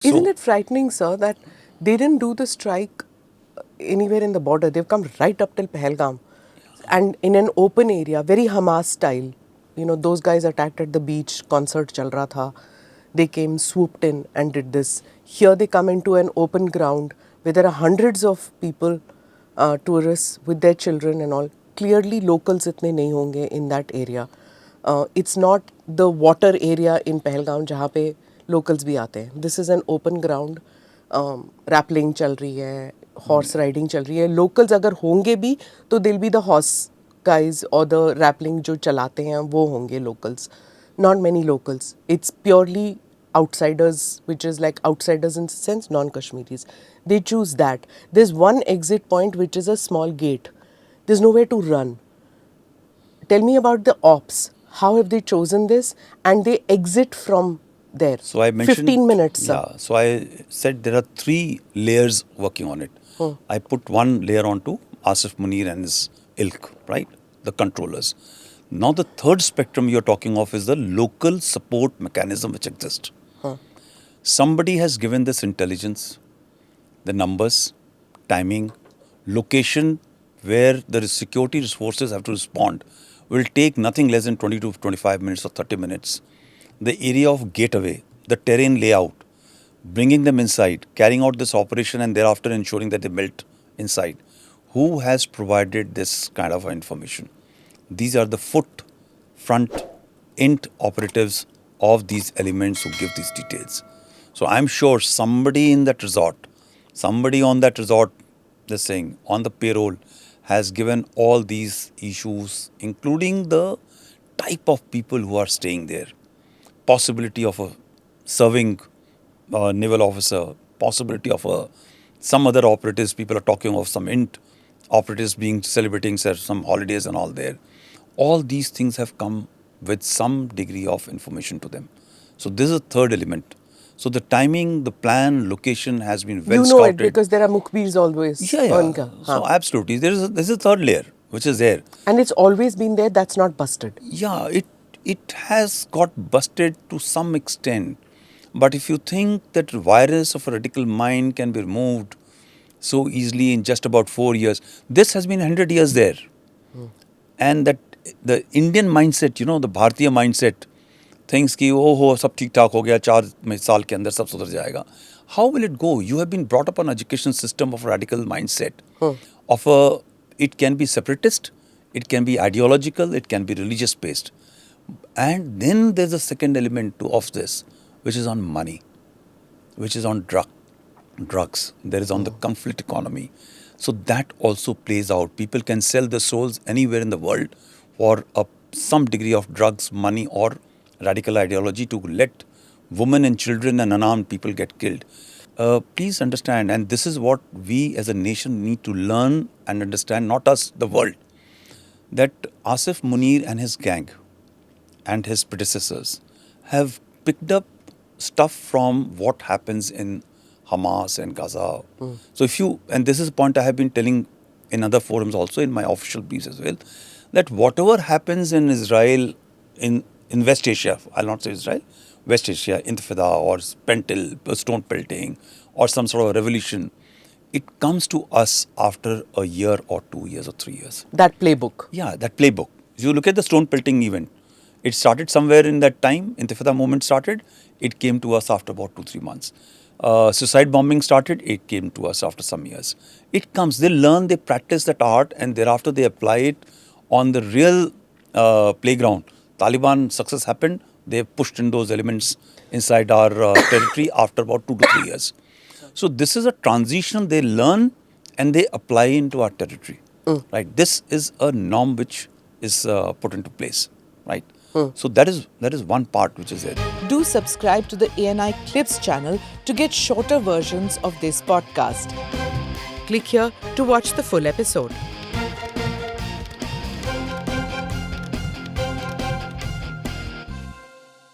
Isn't it frightening, sir, that they didn't do the strike anywhere in the border? They've come right up till Pahalgam and in an open area, very Hamas style. You know, those guys attacked at the beach, concert chal raha tha. They came, swooped in and did this. Here they come into an open ground where there are hundreds of people, tourists with their children and all. Clearly locals itne nahi honge in that area. It's not the water area in Pahalgam जहाँ पे locals भी आते हैं. This is an open ground. Rappelling चल रही है, horse riding चल रही है. Locals अगर होंगे भी तो they'll be the horse guys or the rappelling जो चलाते हैं वो होंगे locals. Not many locals. It's purely outsiders, which is like outsiders in the sense non-Kashmiris. They choose that. There's one exit point which is a small gate. There's nowhere to run. Tell me about the ops. How have they chosen this? And they exit from there. So I mentioned 15 minutes, sir. Yeah. So I said there are 3 layers working on it. I put one layer onto Asif Munir and his ilk, right? The controllers. Now the third spectrum you're talking of is the local support mechanism which exists. Somebody has given this intelligence, the numbers, timing, location where the security forces have to respond will take nothing less than 20 to 25 minutes or 30 minutes. The area of gateway, the terrain layout, bringing them inside, carrying out this operation and thereafter ensuring that they melt inside. Who has provided this kind of information? These are the front int operatives of these elements who give these details. So I'm sure somebody in that resort, somebody on that resort, this thing, on the payroll, has given all these issues, including the type of people who are staying there. Possibility of a serving naval officer, possibility of some other operatives. People are talking of some int operatives being celebrating some holidays and all there. All these things have come with some degree of information to them. So this is a third element. So the timing, the plan, location has been well scouted. You know it because there are mukbirs always. Yeah. So absolutely. There's a third layer which is there. And it's always been there, that's not busted. Yeah, it has got busted to some extent. But if you think that virus of a radical mind can be removed so easily in just about 4 years, this has been 100 years there. And that the Indian mindset, the Bharatiya mindset, thinks कि सब ठीक ठाक हो गया 4 साल के अंदर सब सुधर जाएगा. How will it go? You have been brought up on an education system of radical mindset. It can be separatist, it can be ideological, it can be religious based. And then there's a second element of this, which is on money, which is on drugs. There is on the conflict economy. So that also plays out. People can sell their souls anywhere in the world for some degree of drugs, money or radical ideology to let women and children and unarmed people get killed. Please understand, and this is what we as a nation need to learn and understand, not us, the world, that Asif Munir and his gang and his predecessors have picked up stuff from what happens in Hamas and Gaza. So and this is a point I have been telling in other forums also, in my official briefs as well, that whatever happens in Israel, in West Asia, I'll not say Israel, West Asia, Intifada or stone pelting or some sort of revolution, it comes to us after a year or 2 years or 3 years. That playbook. Yeah, that playbook. If you look at the stone pelting event, it started somewhere in that time, Intifada movement started, it came to us after about 2-3 months. Suicide bombing started, it came to us after some years. It comes, they learn, they practice that art and thereafter they apply it on the real playground. Taliban success happened, they pushed in those elements inside our territory after about 2 to 3 years. So this is a transition they learn and they apply into our territory. Right? This is a norm which is put into place. Right? So that is one part which is there. Do subscribe to the ANI Clips channel to get shorter versions of this podcast. Click here to watch the full episode.